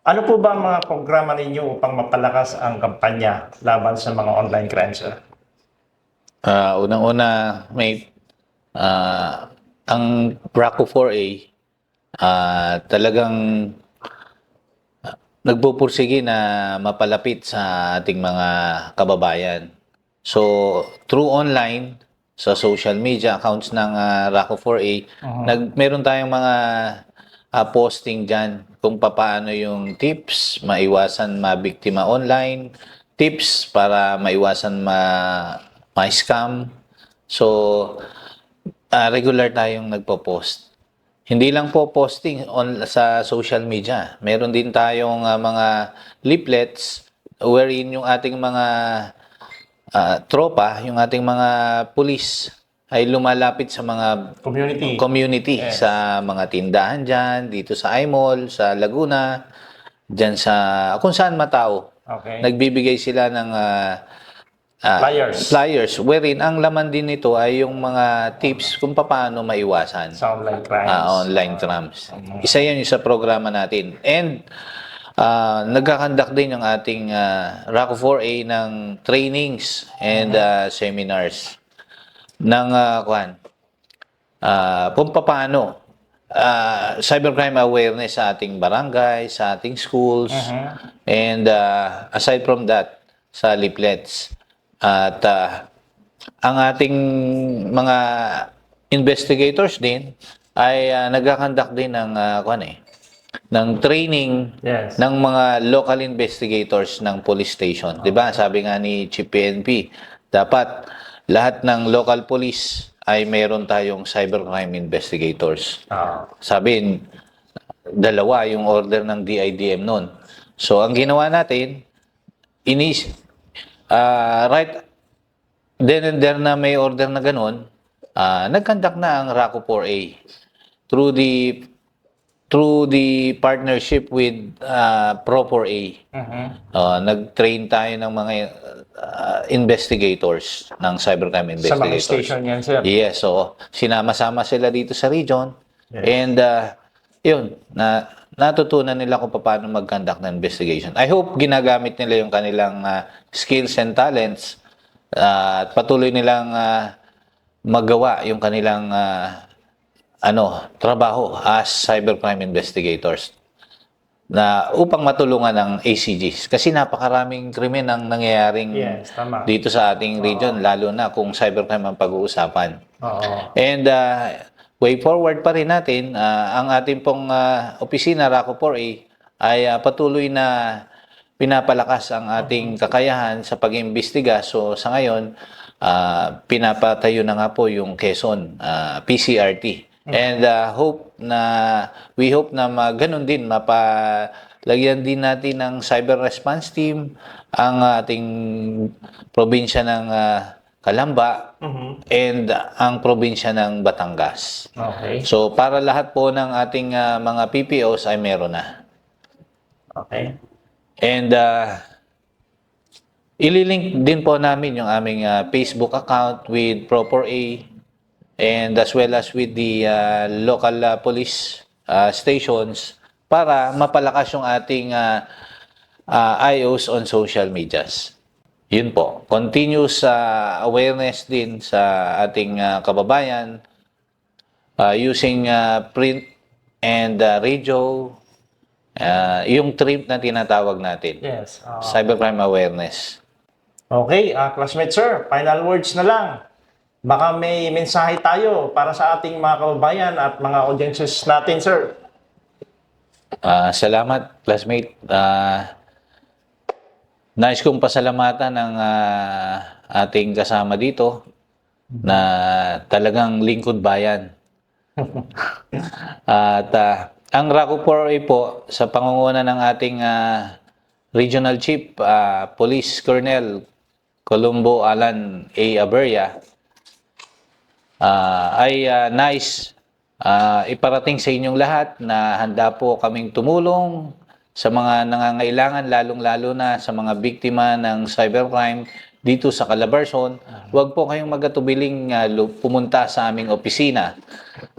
Ano po ba ang mga programa ninyo upang mapalakas ang kampanya laban sa mga online crime, sir? Unang-una, may ang BRACO 4A talagang nagpupursige na mapalapit sa ating mga kababayan. So, through online, sa social media accounts ng RACO 4A, meron tayong mga posting dyan kung paano yung tips, maiwasan mabiktima online, tips para maiwasan ma-scam. So, regular tayong nagpo-post. Hindi lang po posting sa social media. Meron din tayong mga leaflets wherein yung ating mga tropa, yung ating mga pulis ay lumalapit sa mga community Yes. sa mga tindahan dyan, dito sa iMall, sa Laguna, dyan sa kung saan matao. Okay. Nagbibigay sila ng flyers wherein ang laman din nito ay yung mga tips kung paano maiwasan Sa online crimes. online crimes. Isa yan yung sa programa natin. And nagkakandak din yung ating RACO 4A ng trainings and seminars ng kung paano cybercrime awareness sa ating barangay, sa ating schools, and aside from that, sa leaflets. At ang ating mga investigators din ay nagkakandak din ng ng training Yes. ng mga local investigators ng police station. 'Di ba? Sabi nga ni Chief PNP, dapat lahat ng local police ay meron tayong cybercrime investigators. Sabi, dalawa yung order ng DIDM noon. So, ang ginawa natin, right then and there na may order na ganun, nag-conduct na ang RACO 4A through the partnership with Pro 4A. Nag-train tayo ng mga investigators, ng cybercrime Sa mga investigators. station yan, sir. Yes, so sinama-sama sila dito sa region. And yun, natutunan nila kung paano mag-conduct ng investigation. I hope ginagamit nila yung kanilang skills and talents at patuloy nilang magawa yung kanilang trabaho as cybercrime investigators na upang matulungan ng ACGs. Kasi napakaraming krimen ang nangyayaring dito sa ating region, lalo na kung cybercrime ang pag-uusapan. And way forward pa rin natin, ang ating pong opisina, RACO 4A, ay patuloy na pinapalakas ang ating kakayahan sa pag-imbestiga. So sa ngayon, pinapatayo na nga po yung Quezon PCRT. And we hope na ganun din, mapalagyan din natin ng cyber response team ang ating probinsya ng Calamba and ang probinsya ng Batangas. Okay. So, para lahat po ng ating mga PPOs ay meron na. Okay. And ililink din po namin yung aming Facebook account with Proper A and as well as with the local police stations para mapalakas yung ating IOs on social medias. Yun po. Continuous awareness din sa ating kababayan using print and radio, yung TRIP na tinatawag natin. Yes. Cybercrime awareness. Okay, classmate sir, final words na lang. Baka may mensahe tayo para sa ating mga kababayan at mga audiences natin, sir. Salamat, classmate. Nais kong pasalamatan ng ating kasama dito na talagang lingkod bayan. At ang RACO 4A po sa pangunguna ng ating Regional Chief Police Colonel Columbo Alan A. Aberya ay nais iparating sa inyong lahat na handa po kaming tumulong sa mga nangangailangan, lalong-lalo na sa mga biktima ng cybercrime dito sa Calabarzon. Huwag po kayong magatubiling pumunta sa aming opisina.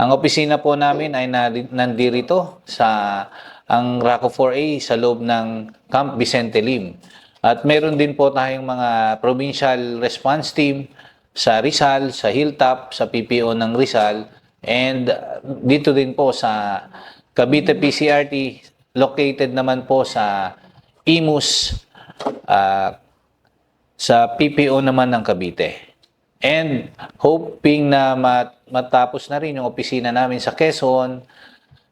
Ang opisina po namin ay nandirito sa ang RACO 4A sa loob ng Camp Vicente Lim. At meron din po tayong mga provincial response team sa Rizal, sa Hilltop, sa PPO ng Rizal, and dito din po sa Cavite PCRT, located naman po sa Imus, sa PPO naman ng Cavite. And hoping na matapos na rin yung opisina namin sa Quezon,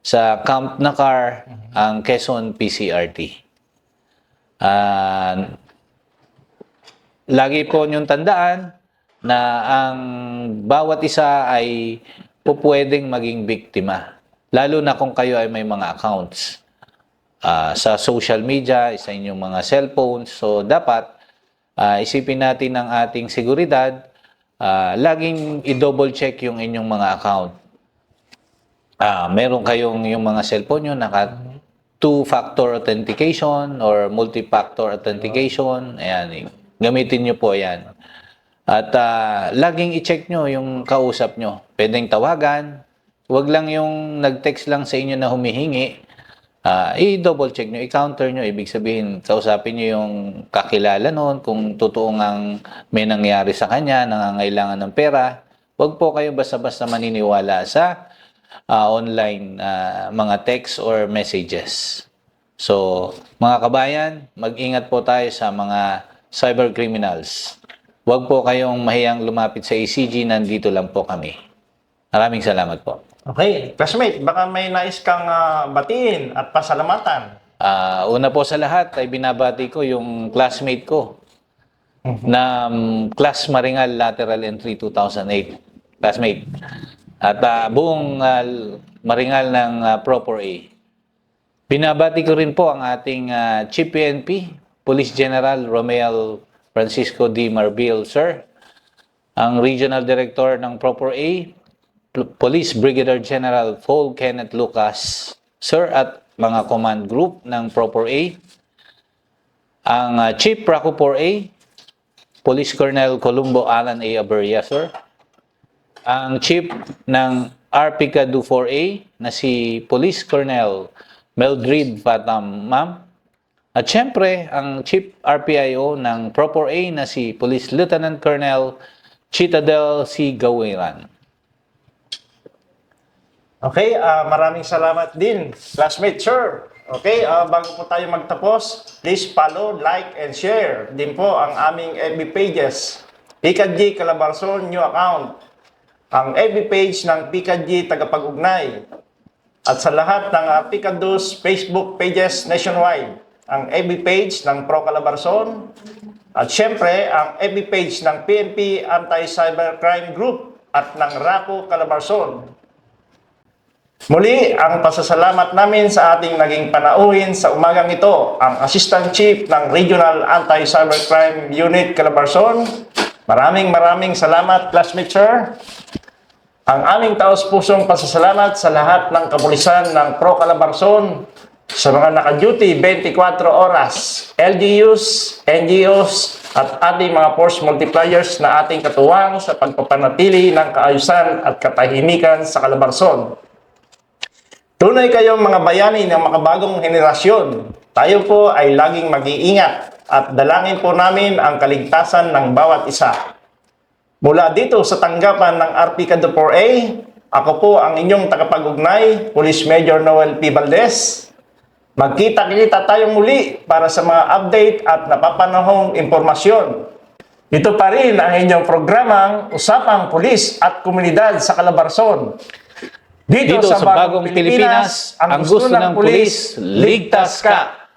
sa Camp Nakar, ang Quezon PCRT. Lagi po niyong tandaan na ang bawat isa ay pupwedeng maging biktima. Lalo na kung kayo ay may mga accounts sa social media, sa inyong mga cellphones. So, dapat isipin natin ang ating seguridad. Laging i-double check yung inyong mga account. Meron kayong yung mga cellphone nyo naka two-factor authentication or multi-factor authentication. Ayan, gamitin nyo po yan. At laging i-check nyo yung kausap nyo. Pwedeng tawagan. Huwag lang yung nag-text lang sa inyo na humihingi. I-double check nyo, i-counter nyo. Ibig sabihin, kausapin nyo yung kakilala nun. Kung totoo ngang may nangyari sa kanya, nangangailangan ng pera, huwag po kayo basta-basta maniniwala sa online mga text or messages. So, mga kabayan, mag-ingat po tayo sa mga cyber criminals. Huwag po kayong mahiyang lumapit sa ACG, nandito lang po kami. Maraming salamat po. Okay, classmate, baka may nais kang batiin at pasalamatan. Una po sa lahat ay binabati ko yung classmate ko na Class Maringal Lateral Entry 2008. Classmate. At buong Maringal ng Proper A. Binabati ko rin po ang ating Chief PNP, Police General Romel Francisco D. Marbil, sir. Ang Regional Director ng Proper A, Police Brigadier General Paul Kenneth Lucas, sir, at mga command group ng Proper A. Ang Chief RACO 4A, Police Colonel Columbo Alan A. Aberria, sir. Ang Chief ng RPCADU 4A na si Police Colonel Meldred Fatam, ma'am. At syempre, ang Chief RPIO ng Proper A na si Police Lieutenant Colonel Chitadel C. Gawiran. Okay, maraming salamat din, classmate, sir. Okay, bago po tayo magtapos, please follow, like, and share din po ang aming FB pages. PKG Calabarzon New Account, ang FB page ng PKG Tagapag-Ugnay, at sa lahat ng PKDU's Facebook pages nationwide, ang FB page ng Pro Calabarzon, at syempre ang FB page ng PNP Anti-Cybercrime Group at ng RACO Calabarzon. Muli, ang pasasalamat namin sa ating naging panauhin sa umagang ito, ang Assistant Chief ng Regional Anti-Cybercrime Unit Calabarzon. Maraming salamat, classmate, sir. Ang aming taos-pusong pasasalamat sa lahat ng kapulisan ng Pro Calabarzon, sa mga naka-duty 24 oras, LGUs, NGOs, at ating mga force multipliers na ating katuwang sa pagpapanatili ng kaayusan at katahimikan sa Calabarzon. Tunay kayong mga bayani ng makabagong henerasyon. Tayo po ay laging mag-iingat at dalangin po namin ang kaligtasan ng bawat isa. Mula dito sa tanggapan ng RPCADU 4A, ako po ang inyong tagapag-ugnay, Police Major Noel P. Valdez. Magkita-kita tayong muli para sa mga update at napapanahong impormasyon. Ito pa rin ang inyong programang Usapang Pulis at Komunidad sa Calabarzon. Dito sa Bagong Pilipinas, ang gusto ng pulis, ligtas ka!